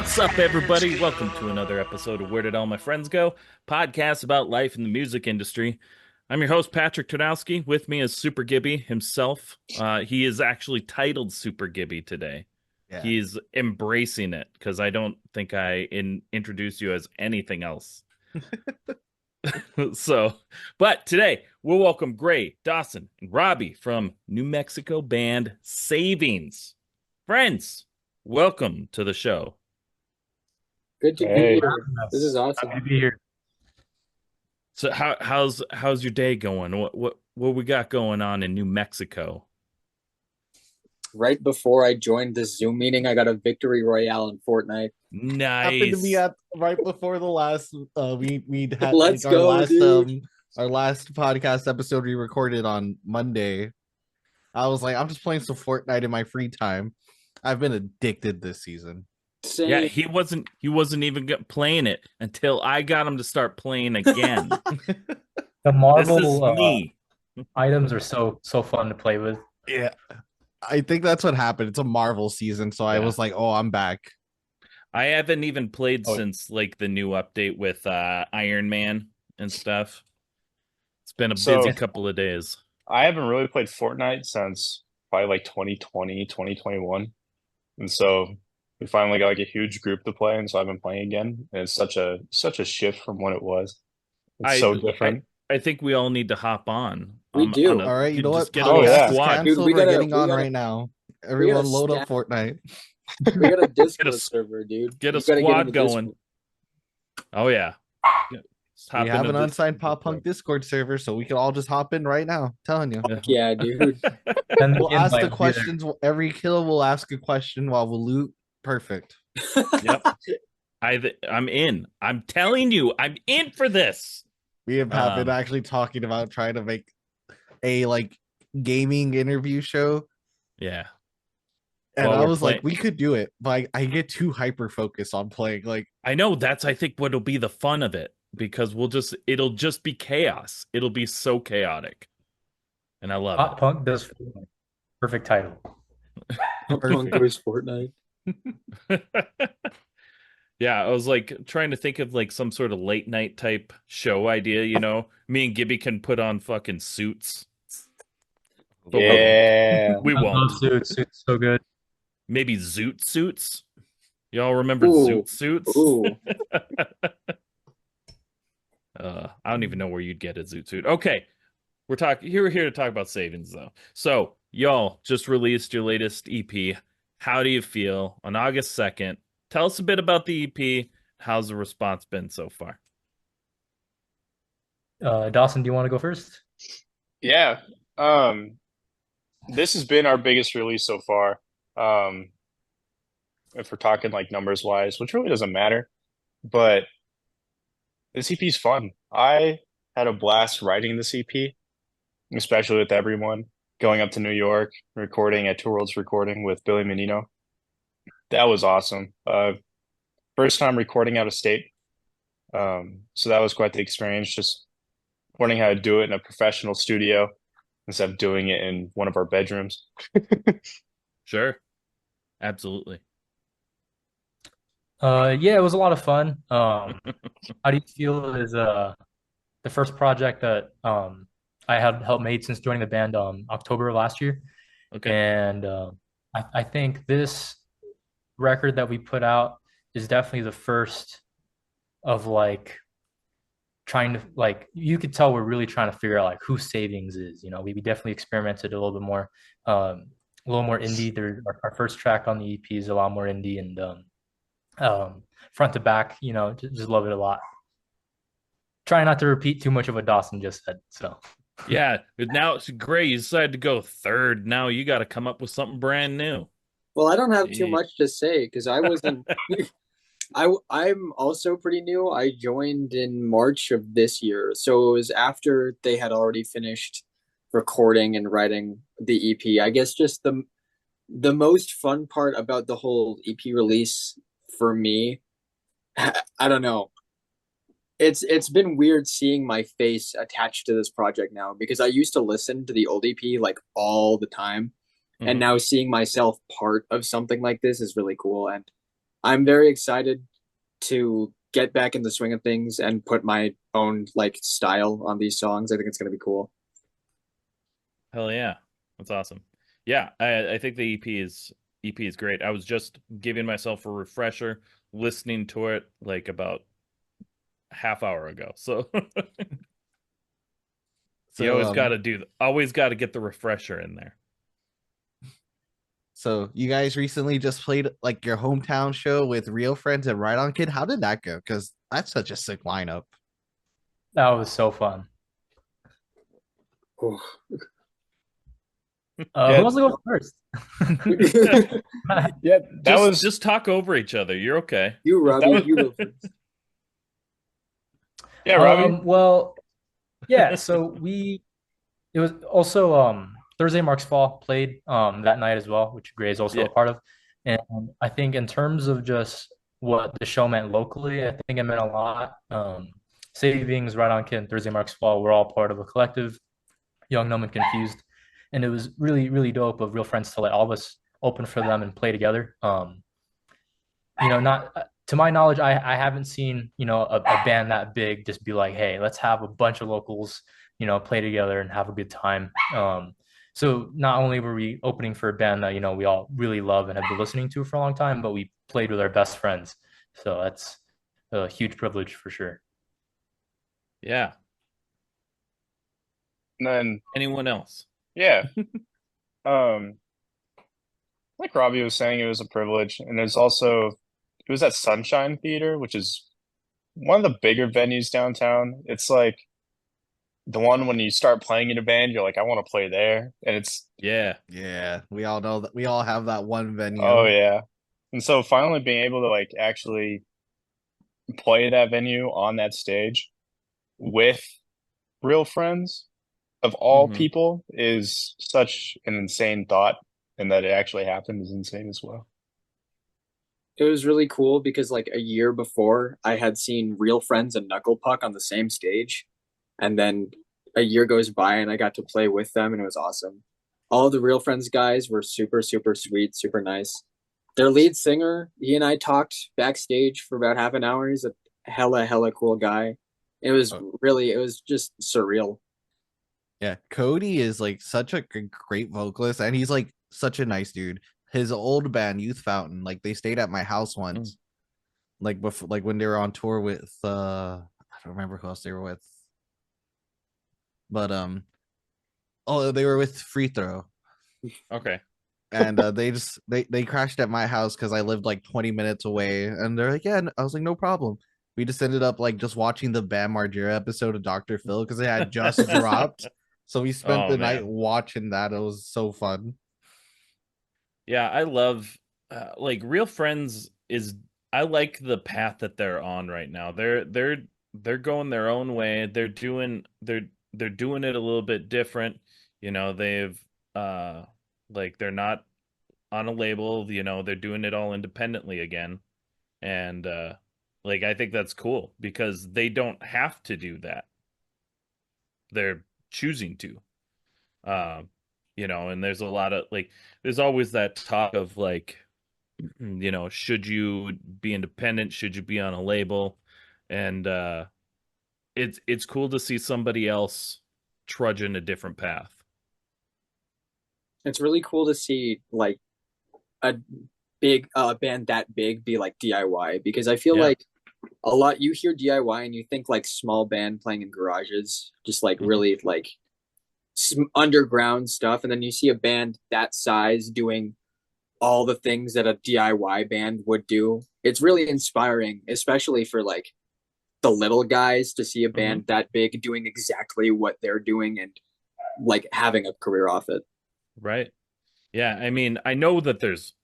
What's up, everybody? Welcome to another episode of Where Did All My Friends Go? Podcast about life in the music industry. I'm your host, Patrick Turnowski. With me is Super Gibby himself. He is actually titled Super Gibby today. Yeah. He's embracing it because I don't think I introduced you as anything else. But today we'll welcome Gray, Dawson, and Robbie from New Mexico band Savings. Friends, welcome to the show. Good to be here. This is awesome. Happy to be here. So how's your day going? What we got going on in New Mexico? Right before I joined this Zoom meeting, I got a victory royale in Fortnite. Nice. Happened to be at right before the last we had Let's our go, last dude. Our last podcast episode we recorded on Monday. I was like, I'm just playing some Fortnite in my free time. I've been addicted this season. Same. Yeah, he wasn't even playing it until I got him to start playing again. The Marvel This is me. items are so fun to play with. Yeah. I think that's what happened. It's a Marvel season, so I was like, oh, I'm back. I haven't even played since like the new update with Iron Man and stuff. It's been a busy couple of days. I haven't really played Fortnite since probably like 2020, 2021. And so we finally got like a huge group to play, and so I've been playing again. And it's such a shift from what it was. It's so different. I think we all need to hop on. We do. All right, you know what? Get a squad. Dude, we we're gotta- getting we on gotta- right now. Everyone load up Fortnite. We got a Discord server, dude. Get a You gotta squad in the going. Discord. Oh yeah. We have an Unsigned Pop Punk Discord server, so we can all just hop in right now. Telling you. Yeah, dude. And We'll ask the questions. Every kill will ask a question while we'll loot. Perfect. Yep. I'm in. I'm telling you, I'm in for this. We have been actually talking about trying to make a like gaming interview show. Yeah. And I was like, we could do it, but I get too hyper focused on playing. Like, I know that's I think what'll be the fun of it, because it'll just be chaos. It'll be so chaotic. And I love Pop it. Punk does Fortnite. Perfect title. Punk versus Fortnite. Yeah, I was like trying to think of like some sort of late night type show idea, you know. Me and Gibby can put on fucking suits. But Yeah. we I won't. love Suits so good. Maybe Zoot suits. Y'all remember Ooh. Zoot suits? Ooh. I don't even know where you'd get a Zoot suit. Okay, we're here to talk about Savings though. So y'all just released your latest EP. How do you feel on August 2nd? Tell us a bit about the EP. How's the response been so far? Dawson, do you want to go first? Yeah. This has been our biggest release so far. If we're talking like numbers wise, which really doesn't matter, but this EP is fun. I had a blast writing this EP, especially with everyone going up to New York, recording at Two Worlds Recording with Billy Menino. That was awesome. First time recording out of state. So that was quite the experience, just learning how to do it in a professional studio instead of doing it in one of our bedrooms. Sure. Absolutely. Yeah, it was a lot of fun. How do you feel is the first project that I had helped made since joining the band October of last year. Okay. And I think this record that we put out is definitely the first of like trying to like, you could tell we're really trying to figure out like who Savings is. You know, we definitely experimented a little bit more, a little more indie. Our first track on the EP is a lot more indie, and front to back, you know, just love it a lot. Try not to repeat too much of what Dawson just said. So Yeah, now it's great. You decided to go third. Now you got to come up with something brand new. Well, I don't have too much to say because I wasn't. I'm also pretty new. I joined in March of this year, so it was after they had already finished recording and writing the EP. I guess just the most fun part about the whole EP release for me, I don't know. It's been weird seeing my face attached to this project now because I used to listen to the old EP like all the time. And now seeing myself part of something like this is really cool. And I'm very excited to get back in the swing of things and put my own like style on these songs. I think it's gonna be cool. Hell yeah, that's awesome. Yeah, I think the EP is great. I was just giving myself a refresher, listening to it like about half hour ago. So you So always got to get the refresher in there. so you guys recently just played like your hometown show with Real Friends and Right On Kid. How did that go? Because that's such a sick lineup. That was so fun. Oh. Who Yeah. wants to go first? Yeah, that was Just talk over each other. You're okay. You, Robbie, That was- you go first. yeah, Robbie. Well, yeah, it was also Thursday Marks Fall played that night as well, which Gray is also Yeah. a part of. And I think in terms of just what the show meant locally, I think it meant a lot. Savings, Right On Kid, and Thursday Marks Fall were all part of a collective, Young, Numb, and Confused. And it was really, really dope of Real Friends to let all of us open for them and play together. Not to my knowledge, I haven't seen, a band that big just be like, hey, let's have a bunch of locals, play together and have a good time. So not only were we opening for a band that, we all really love and have been listening to for a long time, but we played with our best friends. So that's a huge privilege for sure. Yeah. And then Anyone else? yeah. Like Robbie was saying, it was a privilege. And it was at Sunshine Theater, which is one of the bigger venues downtown. It's like the one when you start playing in a band, you're like, I want to play there. And it's, Yeah. Yeah, we all know that we all have that one venue. oh yeah. And so finally being able to like actually play that venue on that stage with real friends of all Mhm. people is such an insane thought. And that it actually happened is insane as well. It was really cool because like a year before I had seen Real Friends and Knuckle Puck on the same stage. And then a year goes by and I got to play with them and it was awesome. All the Real Friends guys were super, super sweet, super nice. Their lead singer, he and I talked backstage for about half an hour. He's a hella, hella cool guy. It was just surreal. Yeah, Cody is like such a great vocalist, and he's like such a nice dude. His old band, Youth Fountain, like they stayed at my house once, like before, like when they were on tour with I don't remember who else they were with, but oh, they were with Free Throw, Okay. and they crashed at my house because I lived like 20 minutes away, and they're like, yeah, I was like, no problem. We just ended up like just watching the Bam Margera episode of Dr. Phil because it had just dropped. So we spent Oh, the man. night watching that. It was so fun. Yeah, I love like Real Friends is I like the path that they're on right now. They're going their own way. They're doing it a little bit different. They've like they're not on a label, they're doing it all independently again. And like I think that's cool because they don't have to do that. They're choosing to. And there's a lot of like there's always that talk of like should you be independent, should you be on a label? And it's cool to see somebody else trudging a different path. It's really cool to see like a big band that big be like DIY because I feel Yeah. like a lot you hear DIY and you think like small band playing in garages, just like really like underground stuff, and then you see a band that size doing all the things that a DIY band would do. It's really inspiring, especially for like the little guys to see a band that big doing exactly what they're doing and like having a career off it. Right. Yeah, I mean, I know that there's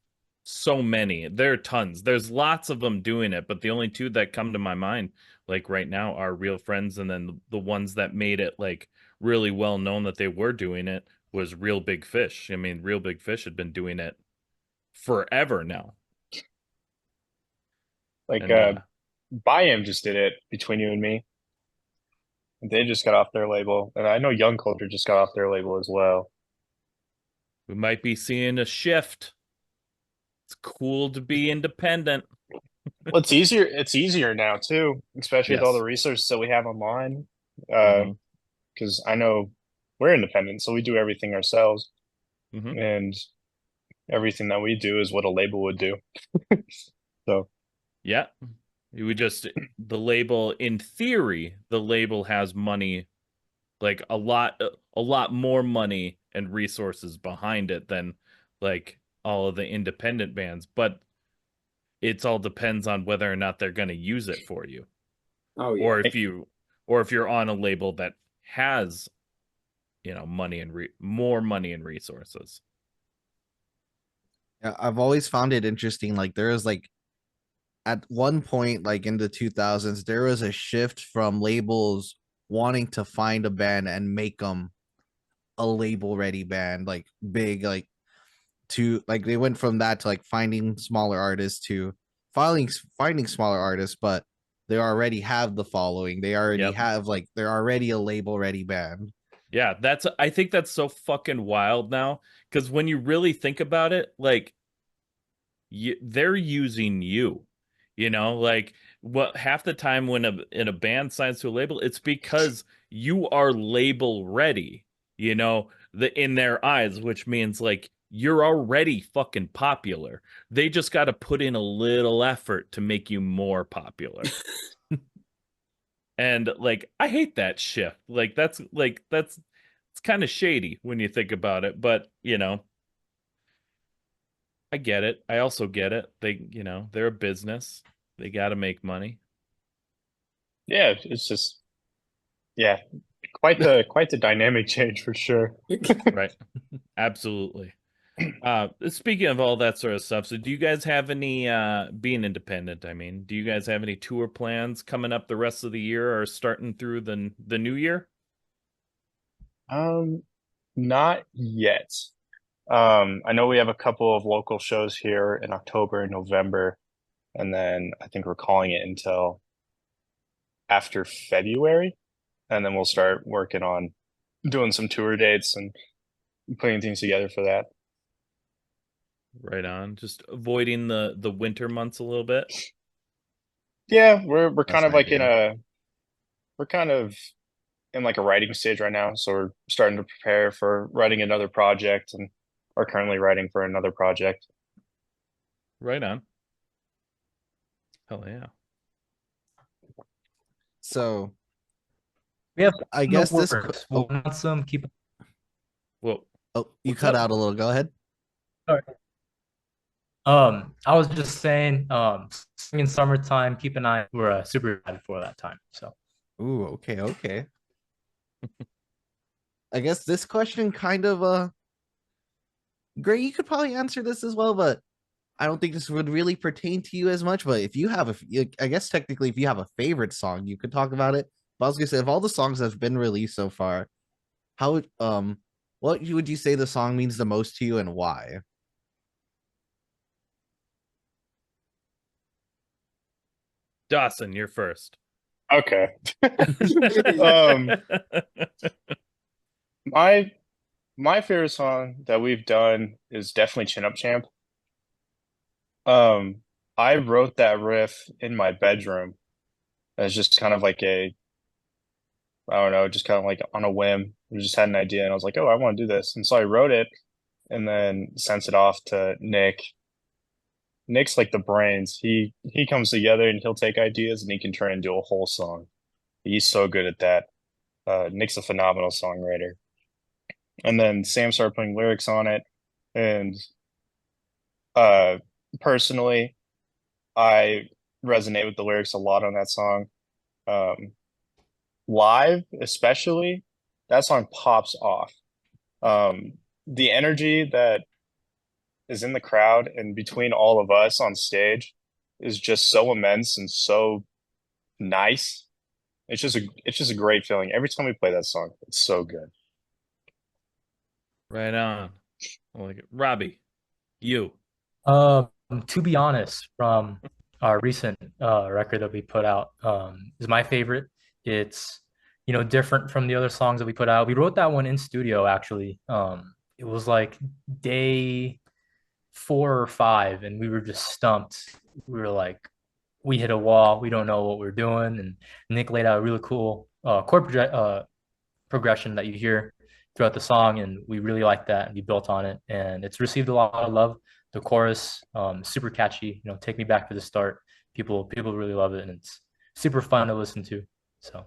so many. There are tons. There's lots of them doing it, but the only two that come to my mind, like right now, are Real Friends, and then the ones that made it like really well known that they were doing it was Real Big Fish. I mean, Real Big Fish had been doing it forever now. Like And, Biam just did it between you and me. They just got off their label. And I know Young Culture just got off their label as well. we might be seeing a shift. It's cool to be independent. Well, it's easier. It's easier now too, especially with all Yes. the resources that we have online. Mhm. Because I know we're independent, so we do everything ourselves, Mhm. and everything that we do is what a label would do. So Yeah. You would just the label in theory, the label has money, like a lot more money and resources behind it than like all of the independent bands, but it's all depends on whether or not they're going to use it for you. Oh Or yeah. if you're on a label that has, money and more money and resources. Yeah, I've always found it interesting. Like there was like at one point, like in the 2000s, there was a shift from labels wanting to find a band and make them a label ready band, like big, like to like they went from that to like finding smaller artists to finding smaller artists, but they already have the following. They already Yep. have like they're already a label ready band. Yeah, I think that's so fucking wild now because when you really think about it, like they're using you, like what half the time when a band signs to a label, it's because you are label ready, in their eyes, which means like you're already fucking popular. They just got to put in a little effort to make you more popular. And like I hate that shift. That's it's kind of shady when you think about it, but I get it. I also get it. They're a business. They got to make money. yeah, it's just yeah, quite the dynamic change for sure. Right. Absolutely. Speaking of all that sort of stuff, so do you guys have any being independent, I mean, do you guys have any tour plans coming up the rest of the year or starting through the new year? Um, Not yet. I know we have a couple of local shows here in October and November, and then I think we're calling it until after February, and then we'll start working on doing some tour dates and putting things together for that. Right on. Just avoiding the winter months a little bit. Yeah, we're kind Best of like idea. we're kind of in like a writing stage right now, so we're starting to prepare for writing another project and are currently writing for another project. Right on. Hell yeah. So We have I in the guess works. We'll announce them. Keep. Well, you what's cut up? out a little. Go ahead. Sorry. I was just saying, in summertime, keep an eye. We're super excited for that time. So Ooh, okay, okay. I guess this question kind of Gray, you could probably answer this as well, but I don't think this would really pertain to you as much. But if you have I guess technically, if you have a favorite song, you could talk about it. But I was gonna say, of all the songs that have been released so far, what would you say the song means the most to you and why? Dawson, you're first. Okay. Um, my my favorite song that we've done is definitely Chin Up Champ. Um, I wrote that riff in my bedroom as just kind of like I don't know, just kind of like on a whim. I just had an idea and I was like, oh, I want to do this. And so I wrote it and then sent it off to Nick. Nick's like the brains. He comes together and he'll take ideas and he can turn into a whole song. He's so good at that. Nick's a phenomenal songwriter. And then Sam started putting lyrics on it. And uh, personally, I resonate with the lyrics a lot on that song. Um, Live, especially, that song pops off. The energy that is in the crowd and between all of us on stage is just so immense and so nice. It's just a great feeling. Every time we play that song, it's so good. Right on. I like it. Robbie, you. Um, to be honest, from our recent record that we put out, is my favorite. It's different from the other songs that we put out. We wrote that one in studio actually. It was like day 4 or 5, and we were just stumped. We were like, we hit a wall. We don't know what we're doing. And Nick laid out a really cool progression that you hear throughout the song, and we really like that. And we built on it, and it's received a lot of love. The chorus, super catchy. You know, take me back to the start. People really love it, and it's super fun to listen to. So.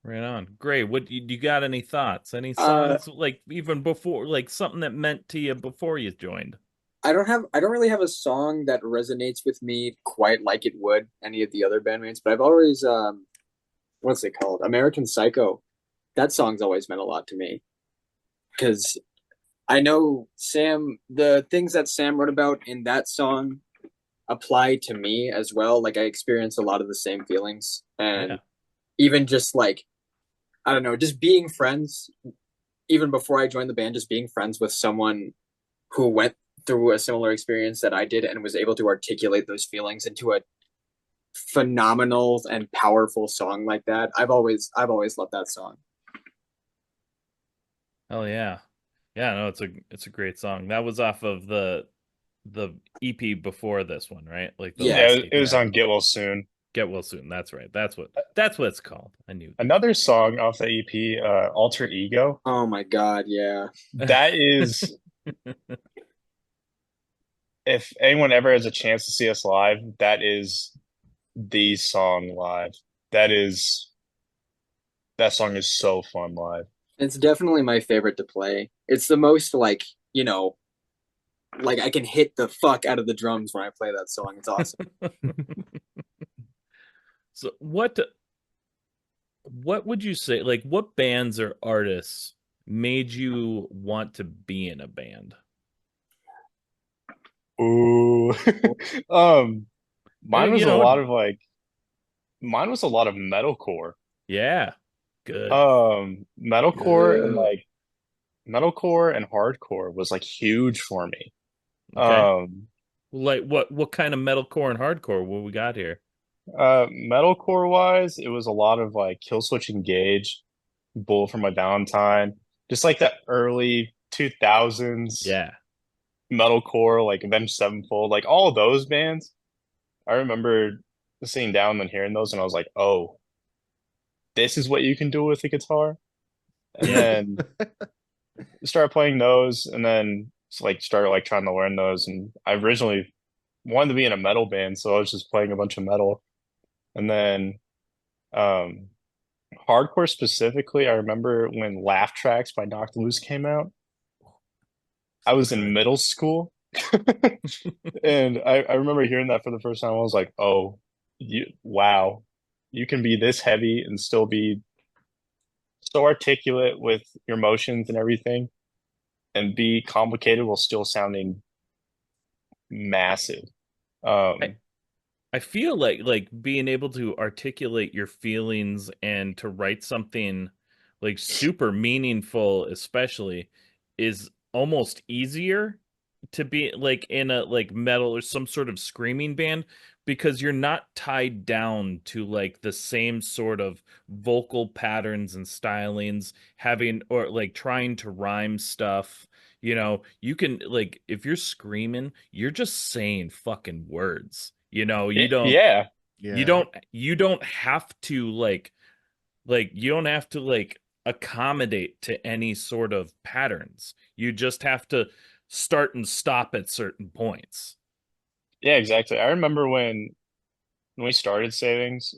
Right on. Great. What you got any thoughts? Any Uh, songs like even before, like something that meant to you before you joined? I don't really have a song that resonates with me quite like it would any of the other bandmates, but I've always what's it called? American Psycho. That song's always meant a lot to me because I know the things that Sam wrote about in that song apply to me as well. Like I experienced a lot of the same feelings, and Yeah. even just like I don't know, just being friends even before I joined the band, just being friends with someone who went through a similar experience that I did and was able to articulate those feelings into a phenomenal and powerful song like that. I've always loved that song. Oh yeah. Yeah, no, it's a great song. That was off of the EP before this one, right? Like the Yeah. Yeah, last it was EP. on Get Well Soon. Get Well Soon. That's right. That's what it's called. I knew Another song off the EP, Alter Ego. Oh my God, yeah. That is, if anyone ever has a chance to see us live, that is the song live. That song is so fun live. It's definitely my favorite to play. It's the most like, you know, like I can hit the fuck out of the drums when I play that song. It's awesome. So what would you say, like what bands or artists made you want to be in a band? Ooh. Um, mine was You a know, lot of like mine was a lot of metalcore. yeah. Good. Metalcore and Good. like metalcore and hardcore was like huge for me. Okay. Um, Like what kind of metalcore and hardcore what we got here? Metalcore wise, it was a lot of like Killswitch Engage, Bullet for My Valentine, just like the early 2000s Yeah. metalcore, like Avenged Sevenfold, like all of those bands. I remember sitting down and hearing those, and I was like, "Oh, this is what you can do with a guitar." And Yeah. then started playing those, and then like started like trying to learn those. And I originally wanted to be in a metal band, so I was just playing a bunch of metal. And then um, hardcore specifically, I remember when Laugh Tracks by Knocked Loose came out. I was in Good. middle school, and I remember hearing that for the first time. I was like, "Oh, wow, you can be this heavy and still be so articulate with your motions and everything, and be complicated while still sounding massive." I, Um, I feel like being able to articulate your feelings and to write something like super meaningful, especially, is almost easier to be like in a like metal or some sort of screaming band because you're not tied down to like the same sort of vocal patterns and stylings, having or like trying to rhyme stuff. You know, you can like if you're screaming, you're just saying fucking words. You know, yeah, Yeah. you don't have to you don't have to like accommodate to any sort of patterns. You just have to start and stop at certain points. yeah, exactly. I remember when we started Savings,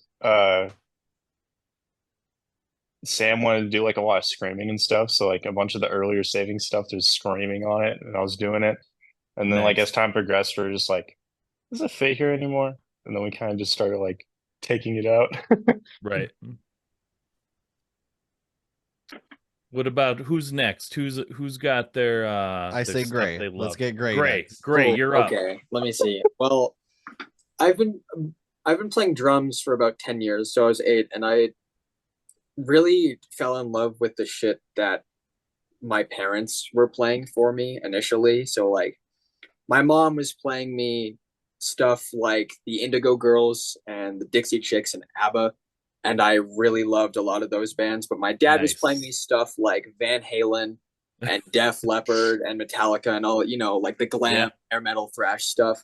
Sam wanted to do like a lot of screaming and stuff. So like a bunch of the earlier Savings stuff, there's screaming on it, and I was doing it. And then like as Nice. time progressed, we are just like, does it fit here anymore? And then we kind of just started like taking it out. Right. What about who's next? Who's got I their say stuff Gray. they Let's love? get Gray Gray, next. Gray, Oh, you're up. okay. Let me see. Well, I've been I've been playing drums for about 10 years, so I was 8 and I really fell in love with the shit that my parents were playing for me initially. So like my mom was playing me stuff like the Indigo Girls and the Dixie Chicks and ABBA, and I really loved a lot of those bands. But my dad was playing me Nice. stuff like Van Halen and Def Leppard and Metallica and all, you know, like the Yeah. glam air metal thrash stuff.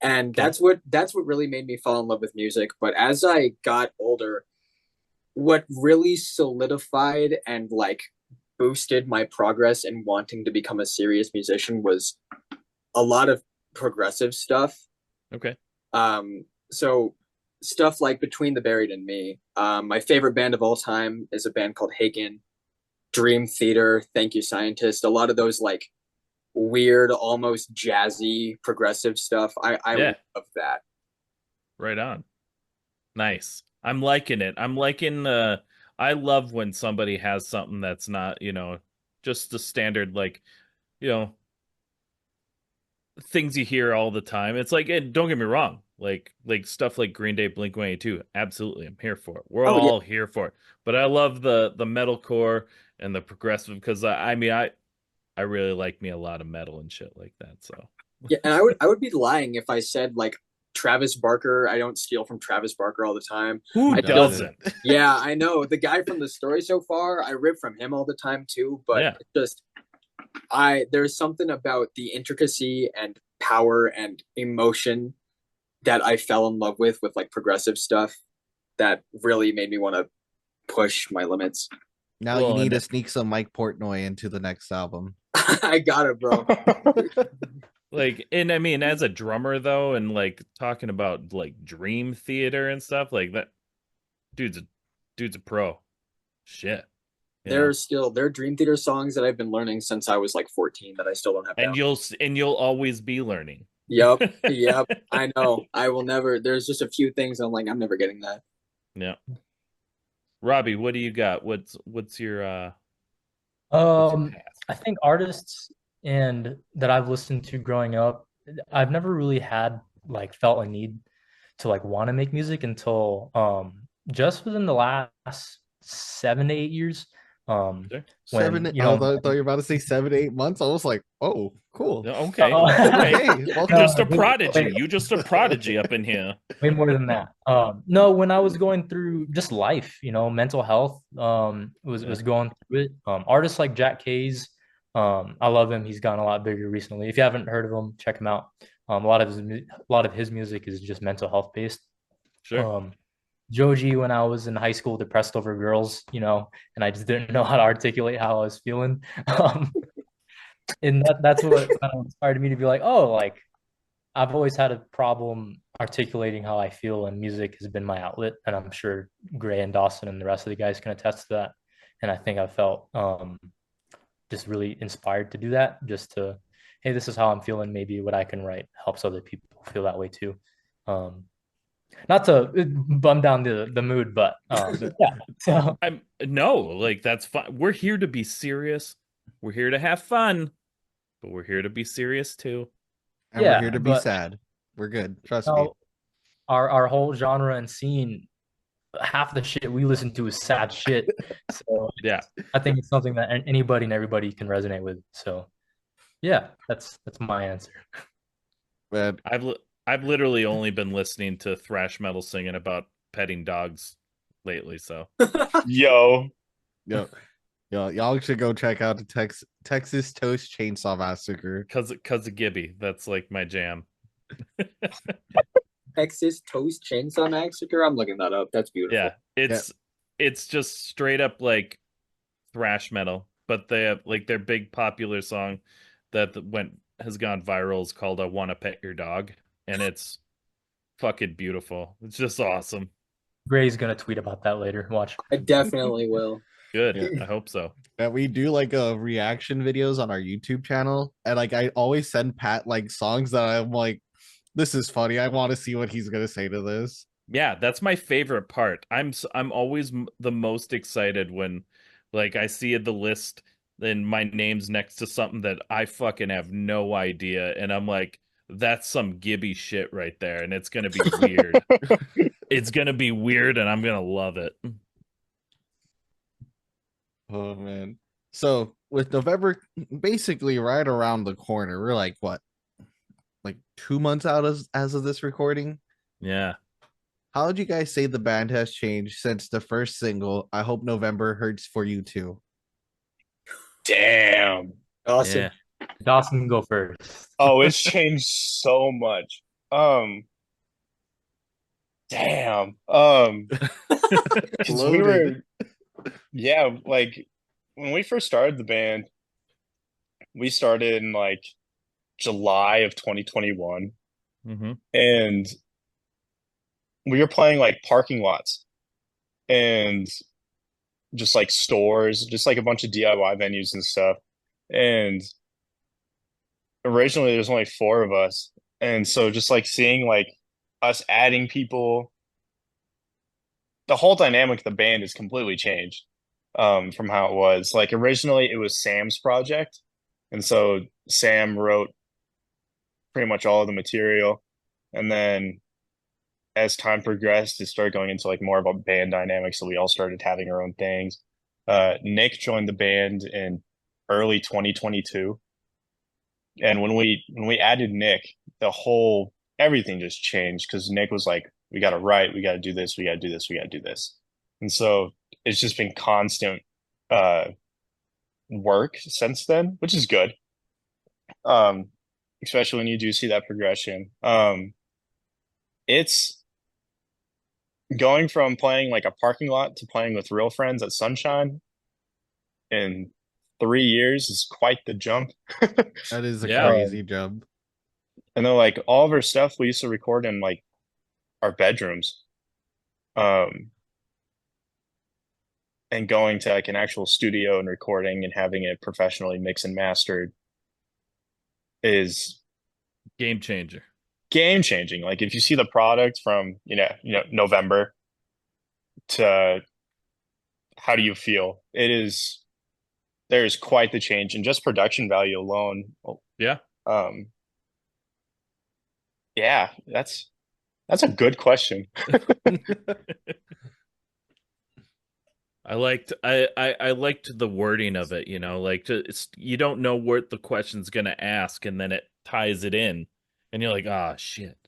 And Okay. that's what really made me fall in love with music. But as I got older, what really solidified and like boosted my progress in wanting to become a serious musician was a lot of progressive stuff. Okay. So stuff like Between the Buried and Me. My favorite band of all time is a band called Haken, Dream Theater, Thank You Scientist. A lot of those like weird, almost jazzy, progressive stuff. I Yeah. love that. Right on. Nice. I'm liking it. I'm liking I love when somebody has something that's not, just the standard like, you know, things you hear all the time. It's like, and don't get me wrong, like stuff like Green Day, Blink-182, absolutely, I'm here for it. We're Oh yeah, all here for it. But I love the metalcore and the progressive because I mean I really like me a lot of metal and shit like that. So yeah. And I would be lying if I said like Travis Barker. I don't steal from Travis Barker all the time. who I don't. doesn't? Yeah, I know the guy from The Story So Far. I rip from him all the time too. But Yeah. it's just there's something about the intricacy and power and emotion that I fell in love with like progressive stuff that really made me want to push my limits. Now Well, you need and to sneak some Mike Portnoy into the next album. I got it, bro. like, and I mean, as a drummer though, and like talking about like Dream Theater and stuff like that, dude's a pro. Shit. There are Dream Theater songs that I've been learning since I was like 14 that I still don't have And down. you'll always be learning. Yep, yep. I know. I will never. There's just a few things I'm like I'm never getting that. Yeah. Robbie, what do you got? What's your Um, path? I think artists and that I've listened to growing up, I've never really had like felt a need to like want to make music until just within the last 7 to 8 years. Sure. Seven. When I thought you were about to say 7 to 8 months. I was like, oh, cool. Yeah, okay. Oh. Okay. Okay, well, Just a No, prodigy. wait. You just a prodigy up in here. Way more than that. No, when I was going through just life, mental health, was going through it. Artists like Jack Hayes, I love him. He's gotten a lot bigger recently. If you haven't heard of him, check him out. A lot of his music is just mental health based. Sure. Joji, when I was in high school, depressed over girls, and I just didn't know how to articulate how I was feeling. And that's what kind of inspired me to be like, oh, like I've always had a problem articulating how I feel, and music has been my outlet. And I'm sure Gray and Dawson and the rest of the guys can attest to that. And I think I felt just really inspired to do that, just to, hey, this is how I'm feeling. Maybe what I can write helps other people feel that way too. Not to bum down the mood, but yeah. So I'm no, like that's fine. We're here to be serious. We're here to have fun, but we're here to be serious too. and yeah, we're here to be but sad. We're good. Trust me. our whole genre and scene, half the shit we listen to is sad shit. So Yeah. I think it's something that anybody and everybody can resonate with. So yeah, that's my answer. But I've literally only been listening to thrash metal singing about petting dogs lately, so Yo, yo, y'all should go check out the Texas Toast Chainsaw Massacre. cause of Gibby. That's like my jam. Texas Toast Chainsaw Massacre. I'm looking that up. That's beautiful. Yeah. It's just straight up like thrash metal, but they have like their big popular song that has gone viral is called "I Wanna Pet Your Dog," and it's fucking beautiful. It's just awesome. Gray's gonna tweet about that later. Watch. I definitely will. Good. Yeah. I hope so. That we do like reaction videos on our YouTube channel, and like I always send Pat like songs that I'm like, this is funny. I want to see what he's gonna say to this. Yeah, that's my favorite part. I'm always the most excited when like I see the list and my name's next to something that I fucking have no idea, and I'm like, that's some Gibby shit right there, and it's gonna be weird. It's gonna be weird, and I'm gonna love it. Oh man. So with November basically right around the corner, we're like what? Like 2 months out as of this recording? Yeah. How would you guys say the band has changed since the first single, I Hope November Hurts for You Too? damn. Awesome. Yeah. Dawson, go first. Oh, it's changed so much. Um, damn. 'Cause we Loaded. were, yeah, like when we first started the band, we started in like July of 2021, Mm-hmm. and we were playing like parking lots and just like stores, just like a bunch of DIY venues and stuff. And originally there's only four of us. And so just like seeing like us adding people, the whole dynamic of the band has completely changed from how it was. Like originally it was Sam's project. And so Sam wrote pretty much all of the material. And then as time progressed, it started going into like more of a band dynamic. So we all started having our own things. Nick joined the band in early 2022. And when we added Nick, the whole everything just changed because Nick was like, we got to write, we got to do this, we got to do this, we got to do this. And so it's just been constant uh, work since then, which is good. Um, Especially when you do see that progression. It's going from playing like a parking lot to playing with real friends at Sunshine in 3 years is quite the jump. That is a Yeah. crazy jump. And then like all of our stuff we used to record in like our bedrooms. And going to like an actual studio and recording and having it professionally mixed and mastered is Game changer. game changing. Like if you see the product from, November to how do you feel? There's quite the change in just production value alone. Yeah. Um, yeah, that's a good question. I liked the wording of it, like it's you don't know what the question's gonna ask, and then it ties it in, and you're like, ah, shit,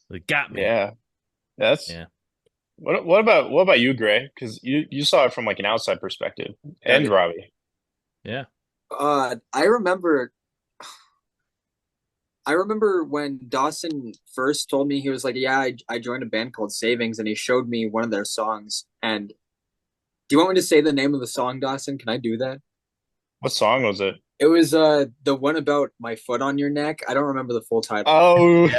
it got me. Yeah. That's Yeah. what about you, Gray? Because you saw it from like an outside perspective, and Right. Robbie. Yeah. I remember when Dawson first told me, he was like, "Yeah, I joined a band called Savings," and he showed me one of their songs. And do you want me to say the name of the song, Dawson? Can I do that? What song was it? It was the one about my foot on your neck. I don't remember the full title. Oh,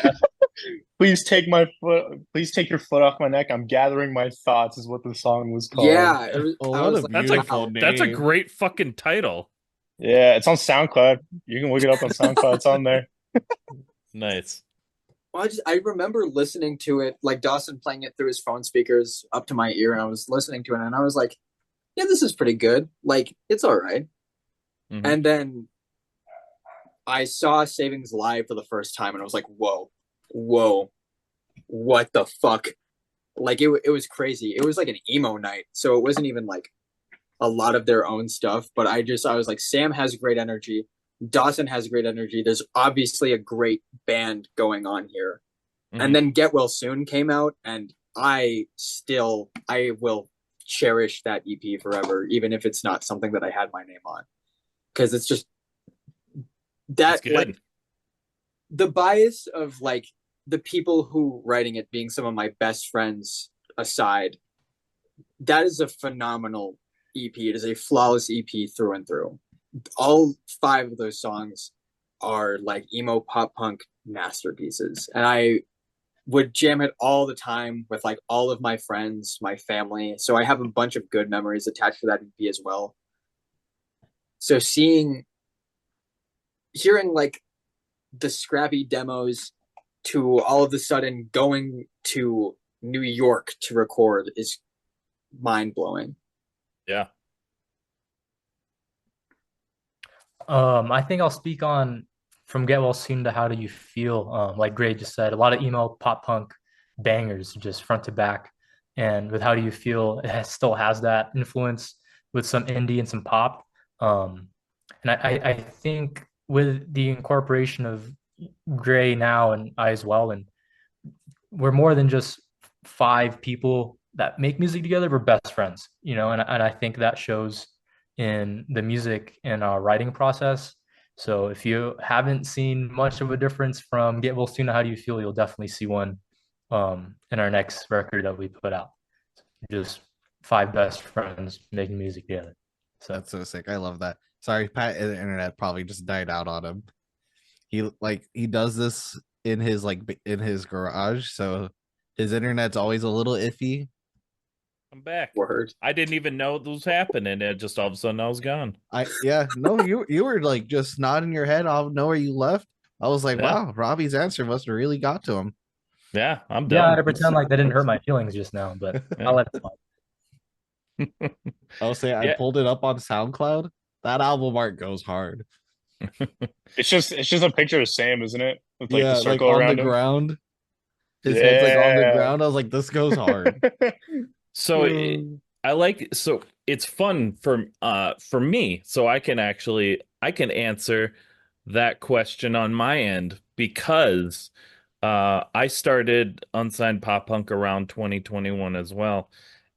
please take my foot. Please take your foot off my neck. I'm gathering my thoughts. Is what the song was called. Yeah, it was. Oh, I what was a like, beautiful wow. name. That's a great fucking title. Yeah, it's on SoundCloud. You can look it up on SoundCloud. It's on there. Nice. Well, I remember listening to it, like Dawson playing it through his phone speakers up to my ear, and I was listening to it, and I was like, "Yeah, this is pretty good. Like, it's all right." Mhm. And then I saw Savings live for the first time, and I was like, "Whoa, whoa, what the fuck?" Like, it was crazy. It was like an emo night, so it wasn't even like a lot of their own stuff. But I was like, Sam has great energy. Dawson has great energy. There's obviously a great band going on here. Mhm. And then Get Well Soon came out, and I will cherish that EP forever, even if it's not something that I had my name on. Because it's just That's that, good. like, the bias of like the people who writing it being some of my best friends aside, that is a phenomenal EP. It is a flawless EP through and through. All five of those songs are like emo pop punk masterpieces, and I would jam it all the time with like all of my friends, my family. So I have a bunch of good memories attached to that EP as well. So hearing like the scrappy demos to all of a sudden going to New York to record is mind blowing. Yeah. I think I'll speak on from Get Well Soon to How Do You Feel. Like Gray just said, a lot of emo pop punk bangers just front to back. And with How Do You Feel, still has that influence with some indie and some pop. And I think with the incorporation of Gray now and I as well, and we're more than just five people that make music together. We're best friends, and I think that shows in the music and our writing process. So if you haven't seen much of a difference from Get Well Soon to How Do You Feel, you'll definitely see one in our next record that we put out. Just five best friends making music together. So That's so sick. I love that. Sorry, Pat, the internet probably just died out on him. He does this in his in his garage, so his internet's always a little iffy. I'm back. Word. I didn't even know it was happening. And just all of a sudden I was gone. No, you were like just nodding your head. I'll know where you left. I was like, Yeah. wow, Robbie's answer must have really got to him. Yeah, I'm yeah, I had done. to pretend like that didn't hurt my feelings just now, but I'll let it slide. I'll say I Yeah. pulled it up on SoundCloud. That album art goes hard. It's just a picture of Sam, isn't it? With like Yeah, the like circle on around the him. ground. His head's like on the Yeah. ground. I was like, this goes hard. So it's fun for me, so I can answer that question on my end because I started Unsigned Pop Punk around 2021 as well.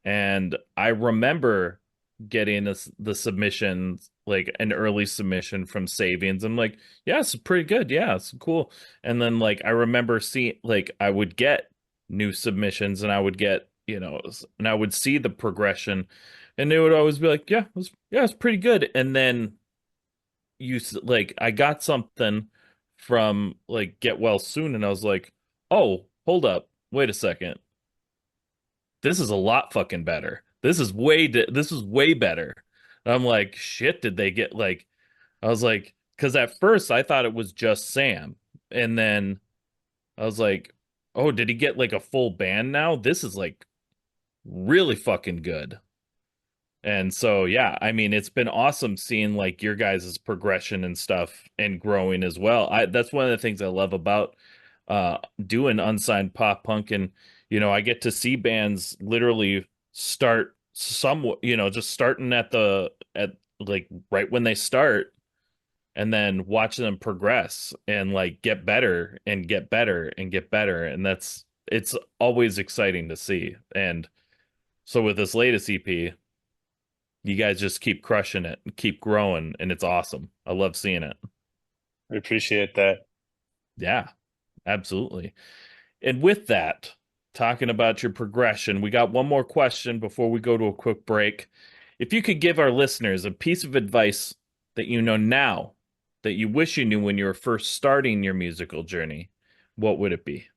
And I remember getting the submission, like an early submission from Savians. I'm like, yeah, it's pretty good. Yeah, it's cool. And then like I remember seeing like I would get new submissions and I would get, and I would see the progression and they would always be like, it's pretty good. And then like I got something from like Get Well Soon and I was like, "Oh, hold up. Wait a second. This is a lot fucking better. This is way better." And I'm like, "Shit, did they get like I was like cuz at first I thought it was just Sam. And then I was like, "Oh, did he get like a full band now? This is like really fucking good." And so, yeah, I mean, it's been awesome seeing like your guys' progression and stuff and growing as well. That's one of the things I love about doing unsigned pop punk. And, I get to see bands literally start somewhat, just starting at like right when they start and then watching them progress and like get better and get better and get better. And it's always exciting to see. And so with this latest EP, you guys just keep crushing it, keep growing, and it's awesome. I love seeing it. We appreciate that. Yeah, absolutely. And with that, talking about your progression, we got one more question before we go to a quick break. If you could give our listeners a piece of advice that you know now that you wish you knew when you were first starting your musical journey, what would it be?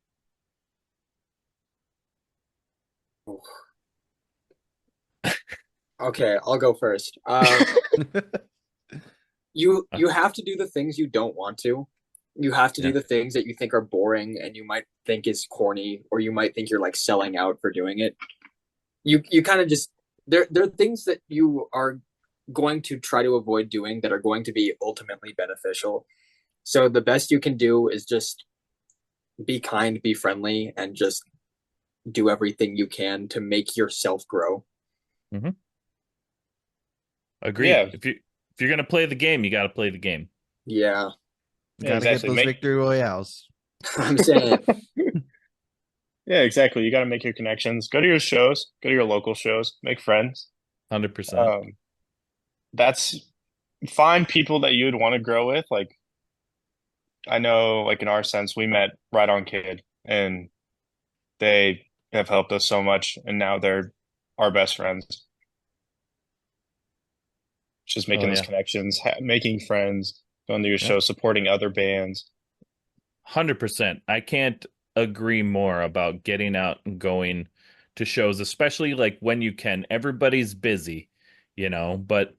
Okay, I'll go first. You have to do the things you don't want to. You have to do Yeah. the things that you think are boring and you might think is corny, or you might think you're like selling out for doing it. You kind of just there are things that you are going to try to avoid doing that are going to be ultimately beneficial. So the best you can do is just be kind, be friendly, and just do everything you can to make yourself grow. Agreed. Yeah. If you're gonna play the game, you got to play the game. Yeah, Yeah, Gotta get exactly. those victory royales. I'm saying. Yeah, exactly. You got to make your connections. Go to your shows. Go to your local shows. Make friends. 100%. That's find people that you would want to grow with. Like I know, like in our sense, we met Right On Kid, and they have helped us so much, and now they're our best friends. Just making Oh, those yeah. connections, making friends, going to your Yeah. show, supporting other bands. 100%. I can't agree more about getting out and going to shows, especially like when you can. Everybody's busy, but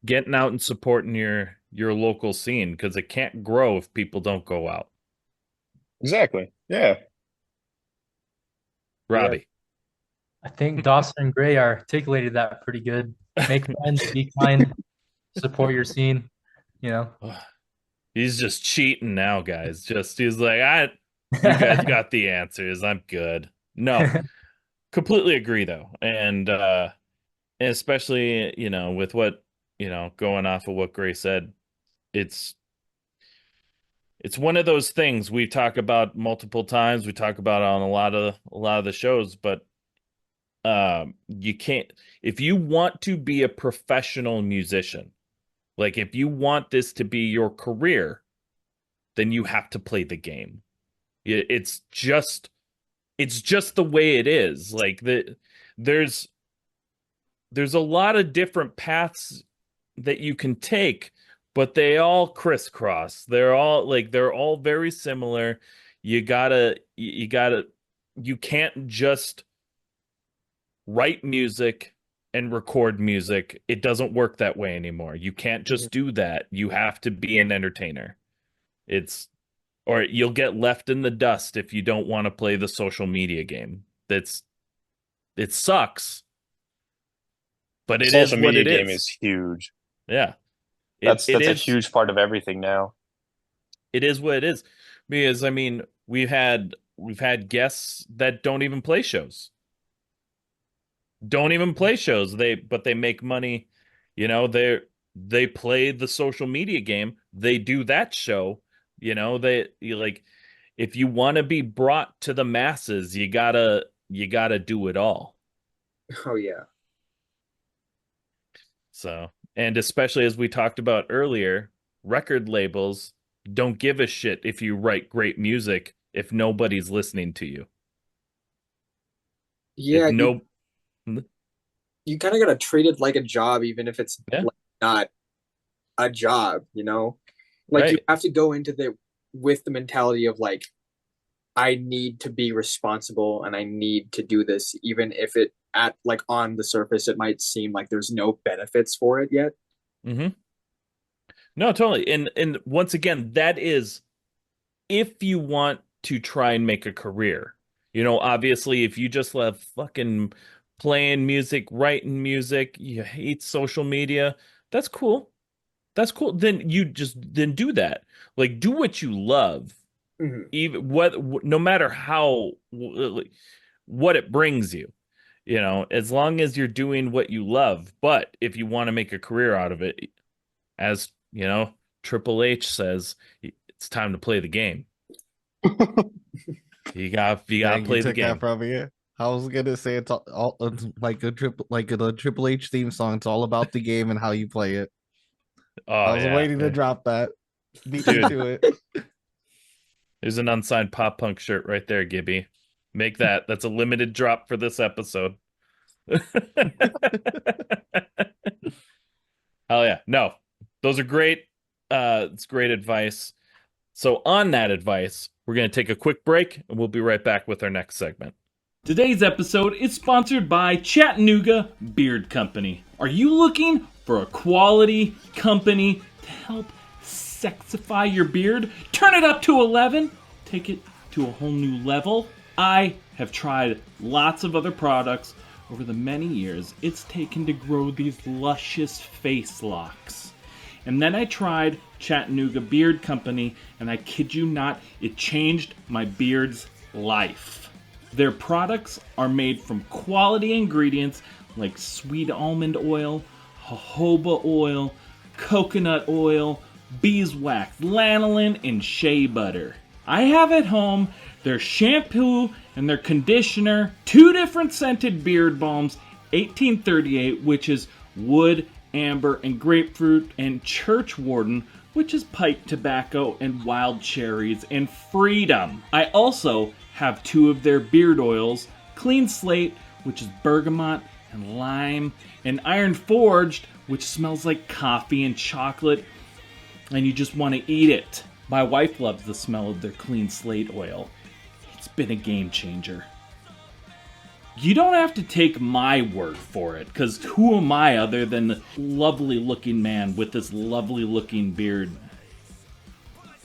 getting out and supporting your local scene because it can't grow if people don't go out. Exactly. Yeah. Robbie. I think Dawson and Gray articulated that pretty good. Make friends, be kind, support your scene, He's just cheating now, guys. He's like, you guys got the answers. I'm good. No, completely agree though. And especially, with what, going off of what Gray said, it's one of those things we talk about multiple times. We talk about it on a lot of the shows, but you can't if you want to be a professional musician, Like, if you want this to be your career, then you have to play the game. It's just the way it is. Like, there's a lot of different paths that you can take, but they all crisscross. They're all very similar. You can't just write music and record music. It doesn't work that way anymore. You can't just do that. You have to be an entertainer. Or you'll get left in the dust if you don't want to play the social media game. It sucks, but it is Social what media it game is. is huge. Yeah. That's It a is huge part of everything now. it is what it is. Because I mean, we've had guests that don't even play shows. Don't even play shows. But they make money. They play the social media game. They do that show. If you want to be brought to the masses, you gotta do it all. Oh yeah. So, and especially as we talked about earlier, record labels don't give a shit if you write great music if nobody's listening to you. Yeah, If no, you kind of gotta treat it like a job, even if it's yeah, like not a job, you know? Like you right. have to go into the with the mentality of like, I need to be responsible and I need to do this, even if it at like on the surface it might seem like there's no benefits for it yet. hmm No, totally. And once again, that is if you want to try and make a career. Obviously, if you just love fucking playing music, writing music, you hate social media, that's cool. That's cool. Then do that. Like, do what you love, Mhm. even no matter how like, what it brings you. As long as you're doing what you love. But if you want to make a career out of it, as Triple H says, it's time to play the game. You gotta Dang, you play the took that game. from me. I was gonna say it's like the Triple H theme song. It's all about the game and how you play it. I Oh was yeah, waiting to drop that. Beat me dude. to it. There's an unsigned pop punk shirt right there, Gibby. Make that. That's a limited drop for this episode. Hell yeah. No, those are great. It's great advice. So on that advice, we're going to take a quick break and we'll be right back with our next segment. Today's episode is sponsored by Chattanooga Beard Company. Are you looking for a quality company to help sexify your beard? Turn it up to 11? Take it to a whole new level? I have tried lots of other products over the many years it's taken to grow these luscious face locks. And then I tried Chattanooga Beard Company, and I kid you not, it changed my beard's life. Their products are made from quality ingredients like sweet almond oil, jojoba oil, coconut oil, beeswax, lanolin, and shea butter. I have at home their shampoo and their conditioner, 2 different scented beard balms, 1838, which is wood, amber, and grapefruit, and churchwarden, which is pipe tobacco and wild cherries, and freedom. I also have 2 of their beard oils, Clean Slate, which is bergamot and lime, and Iron Forged, which smells like coffee and chocolate, and you just want to eat it. My wife loves the smell of their Clean Slate oil. It's been a game changer. You don't have to take my word for it, because who am I other than the lovely looking man with this lovely looking beard?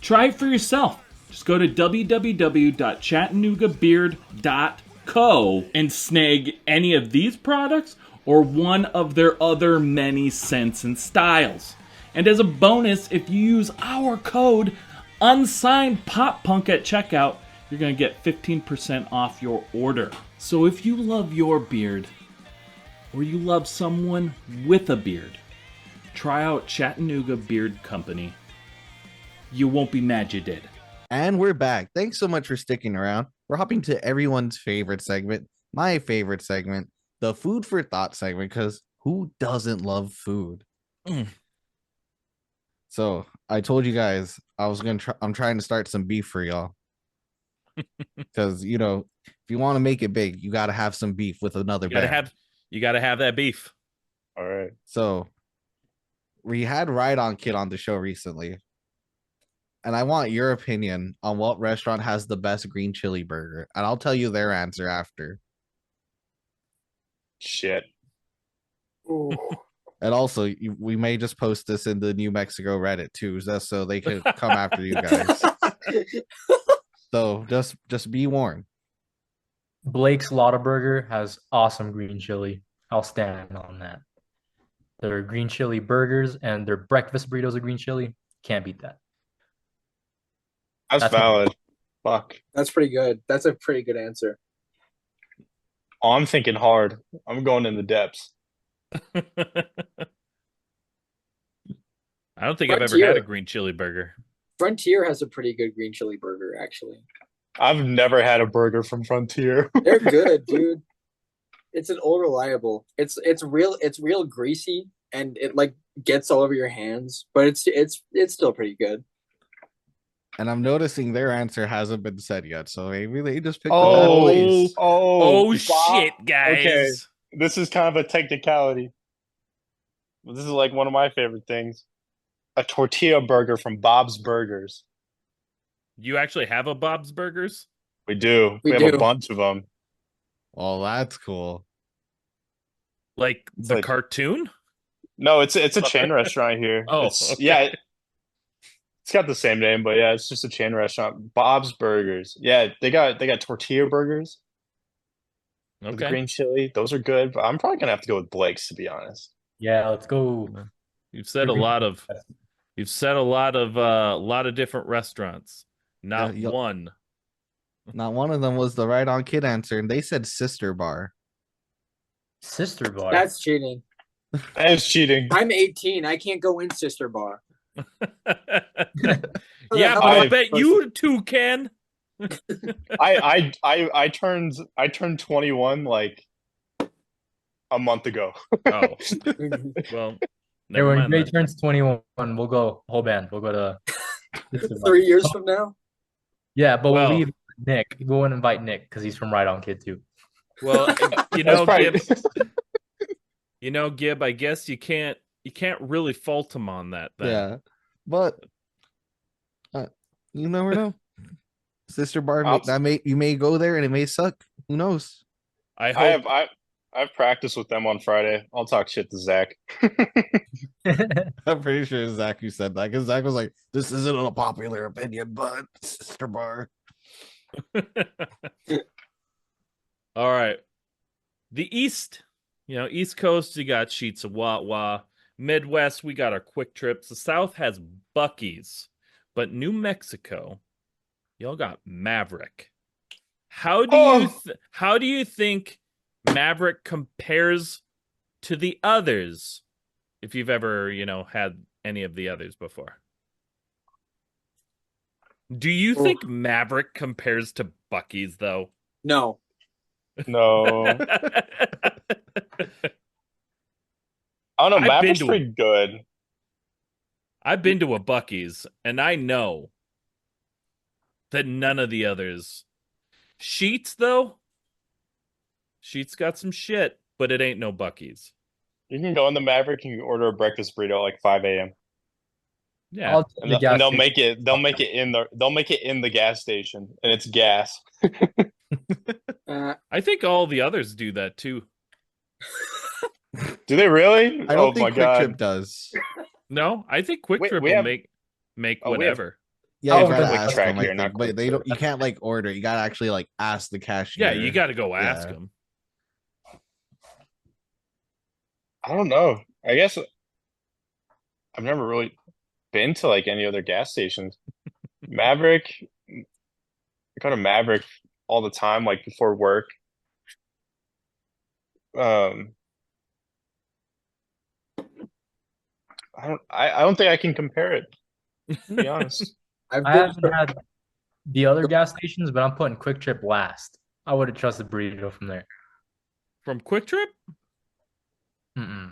Try it for yourself. Just go to www.chattanoogabeard.co and snag any of these products or one of their other many scents and styles. And as a bonus, if you use our code UnsignedPopPunk at checkout, you're going to get 15% off your order. So if you love your beard, or you love someone with a beard, try out Chattanooga Beard Company. You won't be mad you did. And we're back. Thanks so much for sticking around. We're hopping to everyone's favorite segment, my favorite segment, the food for thought segment, because who doesn't love food? So I told you guys I was gonna try. I'm trying to start some beef for y'all because if you want to make it big, you got to have some beef with another band. You gotta have that beef. All right. So we had Ride On Kid on the show recently, and I want your opinion on what restaurant has the best green chili burger, and I'll tell you their answer after. Shit. Ooh. And also, we may just post this in the New Mexico Reddit too, just so they could come after you guys. So just be warned. Blake's Lottaburger has awesome green chili. I'll stand on that. Their green chili burgers and their breakfast burritos of green chili, can't beat that. That's valid. Fuck. That's pretty good. That's a pretty good answer. Oh, I'm thinking hard. I'm going in the depths. I don't think I've ever had a green chili burger. Frontier has a pretty good green chili burger, actually. I've never had a burger from Frontier. They're good, dude. It's an old reliable. It's real greasy and it like gets all over your hands, but it's still pretty good. And I'm noticing their answer hasn't been said yet, so maybe they just picked a bad Oh, place. Oh shit, guys. Okay. This is kind of a technicality. This is like one of my favorite things. A tortilla burger from Bob's Burgers. You actually have a Bob's Burgers? We do. We have do. a bunch of them. Oh, that's cool. Like It's the like- cartoon? No, it's a chain restaurant here. Oh, It's, okay. yeah. It's got the same name, but yeah, it's just a chain restaurant. Bob's Burgers. Yeah, they got tortilla burgers with Okay. green chili. Those are good, but I'm probably gonna have to go with Blake's to be honest. Yeah, let's go. You've said a lot of different restaurants. Not Yeah, one. Not one of them was the Right On Kid answer, and they said Sister Bar. Sister Bar. That's cheating. That is cheating. I'm 18. I can't go in Sister Bar. Yeah, but I bet you two can. I turned 21 like a month ago. Oh, well, Hey, never when mind Gray then. turns 21, we'll go whole band. We'll go to Sister Bar. 3 years from now. Yeah, but Well- we'll leave Nick. Go and invite Nick because he's from Right On Kid too. Well, you That's know, probably- Gib, I guess you can't really fault him on that then. Yeah, but you never know. Sister Bar, I'll- you may go there and it may suck. Who knows? I hope I've practiced with them on Friday. I'll talk shit to Zach. I'm pretty sure Zach who said that because Zach was like, "This isn't a popular opinion, but Sister Bar." All right. The East, East Coast, you got Sheets of Wawa. Midwest, we got our Quick Trips. The South has Buc-ee's, but New Mexico, y'all got Maverick. How do you think Maverick compares to the others? If you've ever, had any of the others before. Do you think Maverick compares to Buc-ee's though? No. No. I don't know. I've Maverick's been to- pretty good. I've been to a Buc-ee's, and I know that none of the others. Sheets, though, Sheets got some shit, but it ain't no Buc-ee's. You can go in the Maverick and you can order a breakfast burrito at like 5 a.m. Yeah, I'll And, the gas they'll station. make it. They'll make it in the gas station, and it's gas. I think all the others do that too. Do they really? I don't think Quick Trip does. No, I think Quick We- Trip we will have- make we have- whatever. Yeah, Oh, you gotta Quick ask Track them, I here, not think, but Quick they don't. Trip. You can't like order. You gotta actually like ask the cashier. Yeah, you got to go ask Yeah. them. I don't know. I guess I've never really been to like any other gas stations. Maverick, I go to Maverick all the time, like before work. I don't think I can compare it, to be honest. I've I been haven't had the other gas stations, but I'm putting Quick Trip last. I would have trusted burrito from there. From Quick Trip? Mm-mm.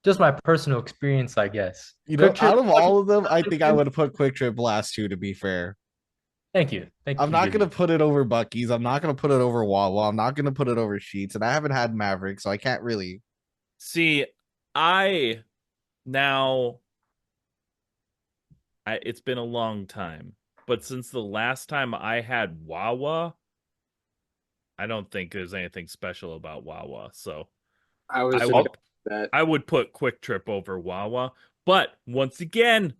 just my personal experience, I guess. You know, Quick Trip. out of all of them, I think I would have put Quick Trip last two, to be fair. Thank you. Thank I'm you. not Gibby. gonna put it over Bucky's. I'm not gonna put it over Wawa. I'm not gonna put it over Sheets, and I haven't had Maverick, so I can't really. See, I now it's been a long time, but since the last time I had Wawa, I don't think there's anything special about Wawa. So I was I just would that. I would put Quick Trip over Wawa. But once again,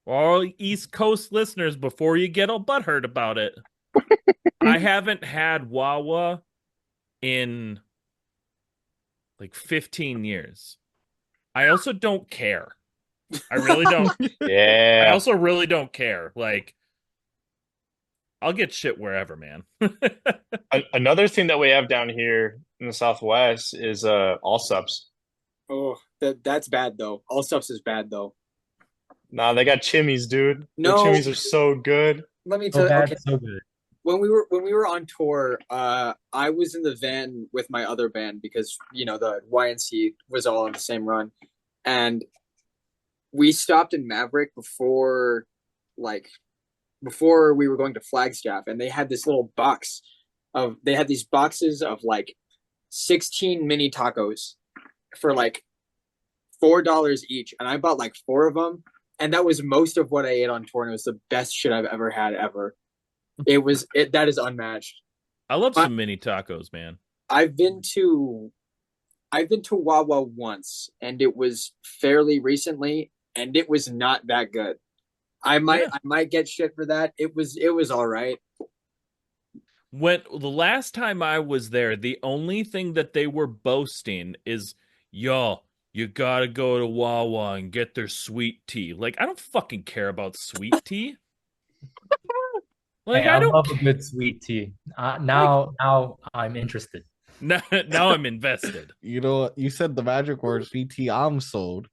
all East Coast listeners, before you get all butthurt about it, I haven't had Wawa in like 15 years. I also don't care. I really don't. I Yeah. also really don't care. Like, I'll get shit wherever, man. Another thing that we have down here in the Southwest is all subs. Oh, that's bad though. All stuffs is bad though. Nah, they got chimneys, dude. Their No. chimneys are so good. Let me So tell you. bad, Okay, so good. when we were on tour, I was in the van with my other band because the YNC was all on the same run, and we stopped in Maverick before we were going to Flagstaff, and they had this little box they had these boxes of like 16 mini tacos for like $4 each, and I bought like 4 of them, and that was most of what I ate on tour, and it was the best shit I've ever had ever. That is unmatched. I love some mini tacos, man. I've been to Wawa once, and it was fairly recently, and it was not that good. I might get shit for that. It was all right. When the last time I was there, the only thing that they were boasting is, y'all, you gotta go to Wawa and get their sweet tea. Like, I don't fucking care about sweet tea. Like, Hey, I I don't love a good sweet tea. Now I'm interested. now I'm invested. You know what? You said the magic word CT. I'm sold.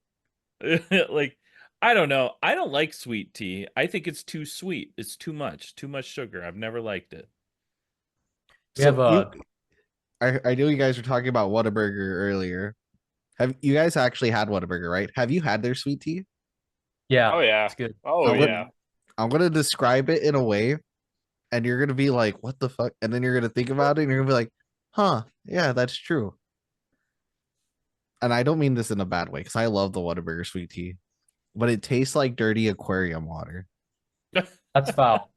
Like, I don't know. I don't like sweet tea. I think it's too sweet. It's too much sugar. I've never liked it. We have I know you guys were talking about Whataburger earlier. Have you guys actually had Whataburger, right? Have you had their sweet tea? yeah. Oh yeah. It's good. Oh I'm yeah. I'm gonna describe it in a way, and you're gonna be like, "What the fuck?" And then you're gonna think about it, and you're gonna be like, "Huh? Yeah, that's true." And I don't mean this in a bad way, because I love the Whataburger sweet tea, but it tastes like dirty aquarium water. That's foul.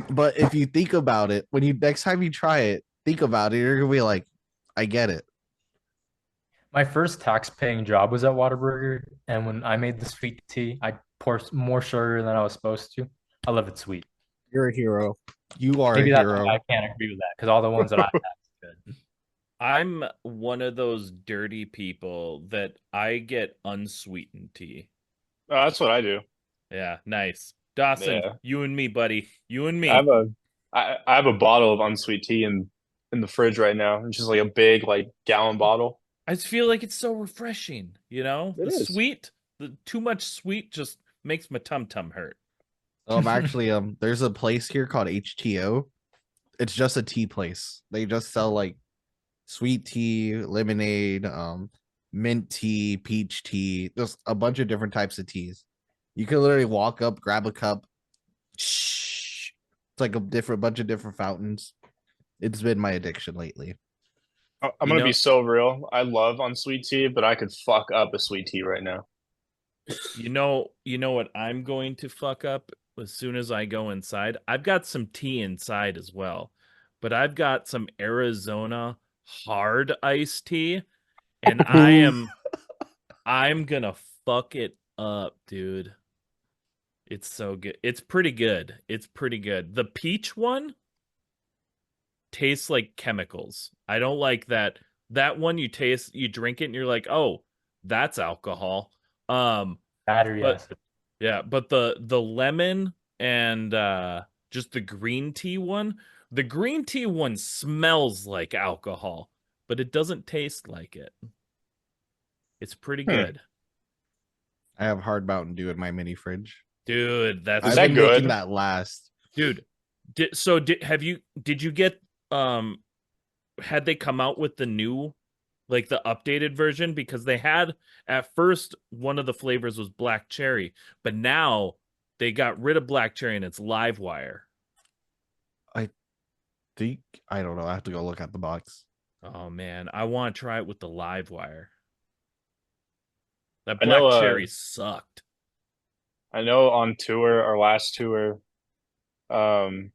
But if you think about it, when you next time you try it, think about it, you're gonna be like, "I get it." My first tax-paying job was at Whataburger, and when I made the sweet tea, I poured more sugar than I was supposed to. I love it sweet. You're a hero. You are Maybe a that's hero. why I can't agree with that because all the ones that I had was good. I'm one of those dirty people that I get unsweetened tea. Oh, that's what I do. Yeah, nice. Dawson, Yeah. you and me, buddy. You and me. I have a bottle of unsweet tea in the fridge right now. It's just like a big like gallon bottle. I just feel like it's so refreshing, It the is. sweet, the too much sweet just makes my tum hurt. Actually, there's a place here called HTO. It's just a tea place. They just sell like sweet tea, lemonade, mint tea, peach tea, just a bunch of different types of teas. You can literally walk up, grab a cup. Shh. It's like a bunch of different fountains. It's been my addiction lately. I'm You gonna know- be so real. I love unsweet tea, but I could fuck up a sweet tea right now. You know what I'm going to fuck up as soon as I go inside? I've got some tea inside as well, but I've got some Arizona hard iced tea, and I'm gonna fuck it up, dude. It's so good. It's pretty good. It's pretty good. The peach one tastes like chemicals. I don't like that. That one you drink it and you're like, "Oh, that's alcohol." Battery But acid. yeah, but the lemon and just the green tea one, the green tea one smells like alcohol, but it doesn't taste like it. It's pretty good. I have hard Mountain Dew in my mini fridge. Dude, that's I've that been good? making that last. dude. Did you get had they come out with the new like the updated version, because they had at first one of the flavors was black cherry, but now they got rid of black cherry and it's live wire. I don't know. I have to go look at the box. Oh man, I want to try it with the live wire. That I black know, cherry sucked. I know on tour, our last tour, right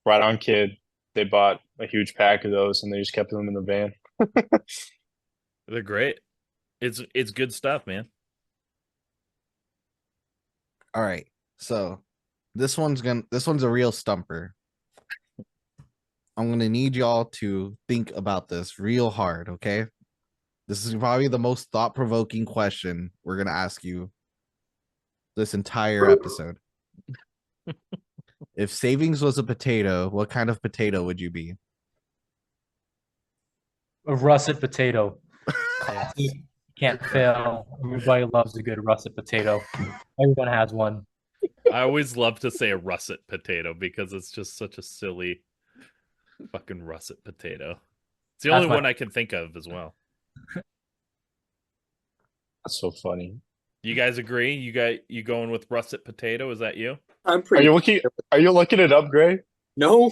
on Kid, they bought a huge pack of those and they just kept them in the van. They're great. It's good stuff, man. All right. So this one's a real stumper. I'm gonna need y'all to think about this real hard, okay? This is probably the most thought-provoking question we're gonna ask you this entire episode. If savings was a potato, what kind of potato would you be? A russet potato. Classic. Can't fail. Everybody loves a good russet potato. Everyone has one. I always love to say a russet potato because it's just such a silly fucking russet potato. It's the That's only my- one I can think of as well. That's so funny. You guys agree? You going with russet potato? Is that you? I'm Are pretty. you looking it up, Gray? No,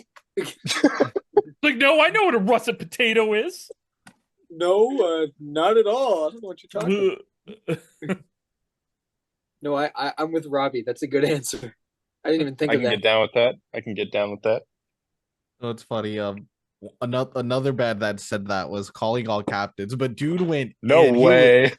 Like, no, I know what a russet potato is. no, not at all. I don't know what you're talking about. No, I'm with Robbie. That's a good answer. I didn't even think I of can that. get down with that. I can get down with that. So it's funny. Another band that said that was Calling All Captains, but dude went No in. way.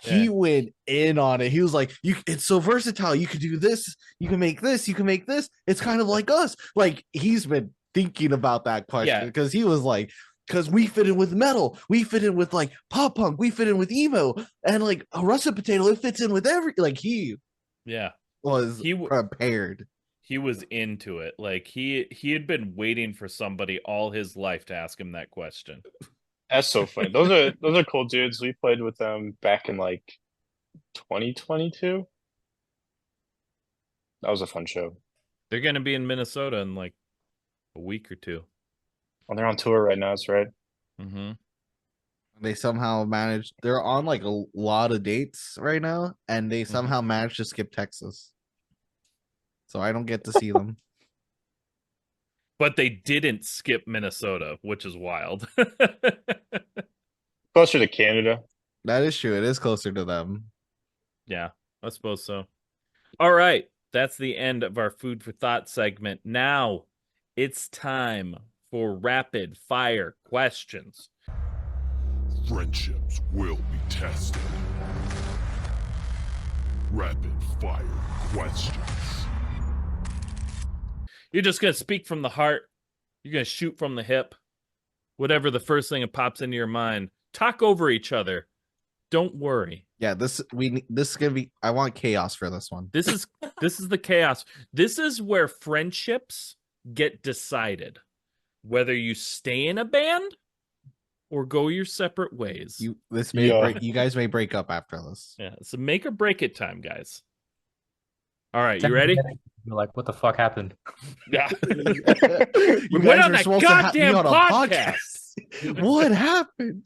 He went in on it. He was like, it's so versatile. You could do this, you can make this, you can make this. It's kind of like us. Like, he's been thinking about that question Yeah. because he was like, because we fit in with metal, we fit in with like pop punk, we fit in with emo, and like a russet potato, it fits in with every, like, he Yeah, was He prepared. he was into it. Like he had been waiting for somebody all his life to ask him that question. That's so funny. Those are cool dudes. We played with them back in like 2022. That was a fun show. They're gonna be in Minnesota in like a week or two. Well, they're on tour right now, that's right. Mm-hmm. They somehow managed, they're on like a lot of dates right now, and they Mm-hmm. somehow managed to skip Texas. So I don't get to see them. But they didn't skip Minnesota, which is wild. Closer to Canada. That is true. It is closer to them. Yeah, I suppose so. All right, that's the end of our food for thought segment. Now it's time for rapid fire questions. Friendships will be tested. Rapid fire questions. You're just gonna speak from the heart. You're gonna shoot from the hip. Whatever the first thing that pops into your mind. Talk over each other. Don't worry. Yeah, this is gonna be. I want chaos for this one. This is the chaos. This is where friendships get decided. Whether you stay in a band or go your separate ways. You guys may break up after this. Yeah, so make or break it time, guys. All right, you ready? You're like, what the fuck happened? Yeah. You We guys went on were that supposed to be goddamn on a podcast. What happened?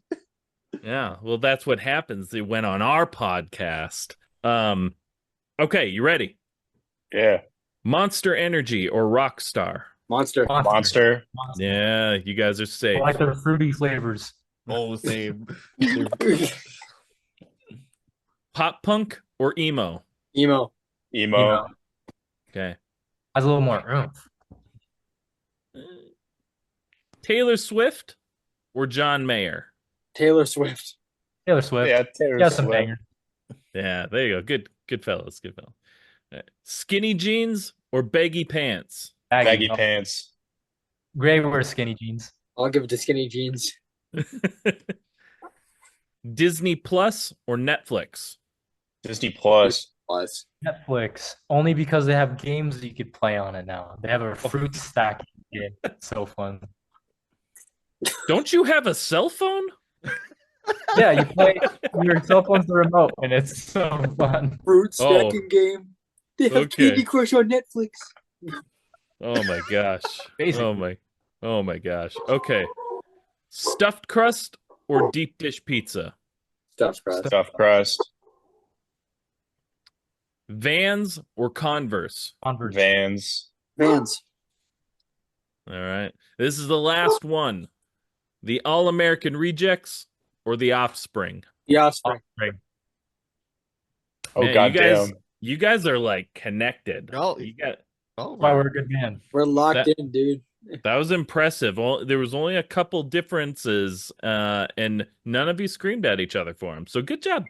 Yeah, well, that's what happens. They went on our podcast. Okay, you ready? Yeah. Monster Energy or Rockstar? Monster. Monster. Yeah, you guys are I safe. like their fruity flavors. Oh, same. Pop punk or emo? Emo. You Emo. know, Okay. has a little more oomph. Taylor Swift or John Mayer? Taylor Swift. Taylor Swift. Yeah, Taylor Yeah, some Swift. bangers. Yeah, there you go. Good fellas. Good fellas. All right. Skinny jeans or baggy pants? Baggy Oh, pants. Gray wears skinny jeans. I'll give it to skinny jeans. Disney Plus or Netflix? Disney Plus. Plus. Netflix, only because they have games that you could play on it now. They have a fruit stack game. It's so fun. Don't you have a cell phone? Yeah, you play your cell phone's the remote, and it's so fun. Fruit Oh. stacking game. They have Okay. Candy Crush on Netflix. Oh my gosh. Basically. Oh my gosh. Okay. Stuffed crust or deep dish pizza? Stuffed crust. Stuffed crust. Vans or Converse? Converse. Vans. Vans. All right. This is the last one. The All-American Rejects or the Offspring? The Offspring. Oh, Man, goddamn. you guys are like connected. Oh. You got Oh, Why we're a good man. We're locked That- in, dude. that was impressive. There was only a couple differences, and none of you screamed at each other for him. So good job.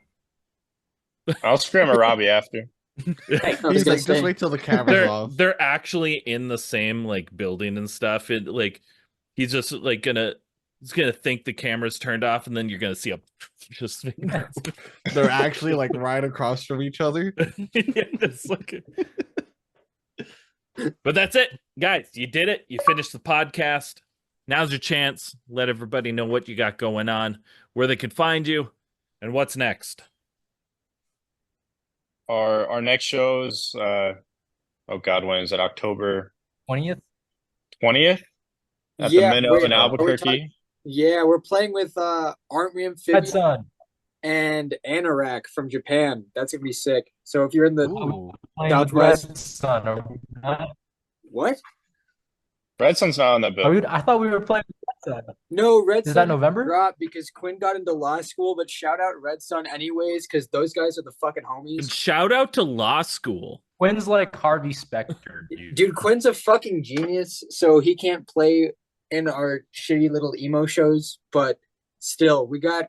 I'll scream at Robbie after. I was He's gonna like, just say, wait till the camera's off. They're actually in the same like building and stuff. It like he's just like he's gonna think the camera's turned off, and then you're gonna see a just They're actually like right across from each other. yeah, just like But that's it, guys. You did it. You finished the podcast. Now's your chance. Let everybody know what you got going on, where they can find you, and what's next. Our next shows, oh God, when is it? October 20th? 20th at Yeah, the Minnow wait, in are we Albuquerque. yeah, we're playing with Aren't We Red Amphibians Sun. and Anorak from Japan. That's gonna be sick. So if you're in the Ooh. Playing Southwest. Red Sun. Are we not? what? Red Sun's not on that bill. I thought we were playing Red Sun. No, Red Is Sun that November? dropped because Quinn got into law school, but shout out Red Sun anyways, because those guys are the fucking And homies. shout out to law school. Quinn's like Harvey Specter, dude. Dude, Quinn's a fucking genius, so he can't play in our shitty little emo shows, but still, we got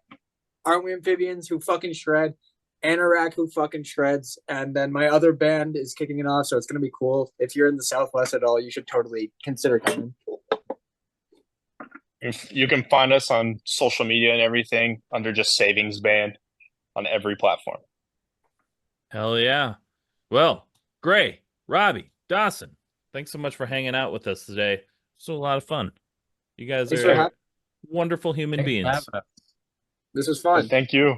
Aren't We Amphibians who fucking shred, Anorak who fucking shreds, and then my other band is kicking it off, so it's gonna be cool. If you're in the Southwest at all, you should totally consider coming. You can find us on social media and everything under just Savings Band on every platform. Hell yeah. Well, Gray, Robbie, Dawson, thanks so much for hanging out with us today. It's a lot of fun. You guys Thanks for are having. wonderful human Thanks for beings. having us. This was fun. Thank you.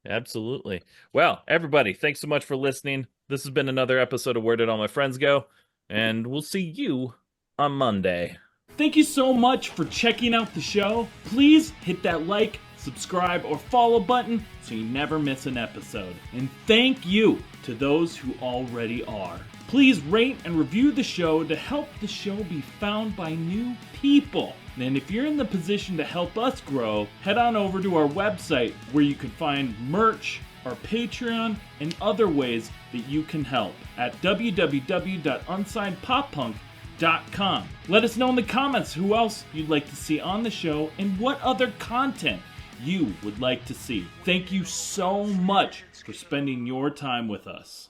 Absolutely. Well, everybody, thanks so much for listening. This has been another episode of Where Did All My Friends Go? And we'll see you on Monday. Thank you so much for checking out the show. Please hit that like, subscribe, or follow button so you never miss an episode. And thank you to those who already are. Please rate and review the show to help the show be found by new people. And if you're in the position to help us grow, head on over to our website where you can find merch, our Patreon, and other ways that you can help at www.unsignedpoppunk.com. Let us know in the comments who else you'd like to see on the show and what other content you would like to see. Thank you so much for spending your time with us.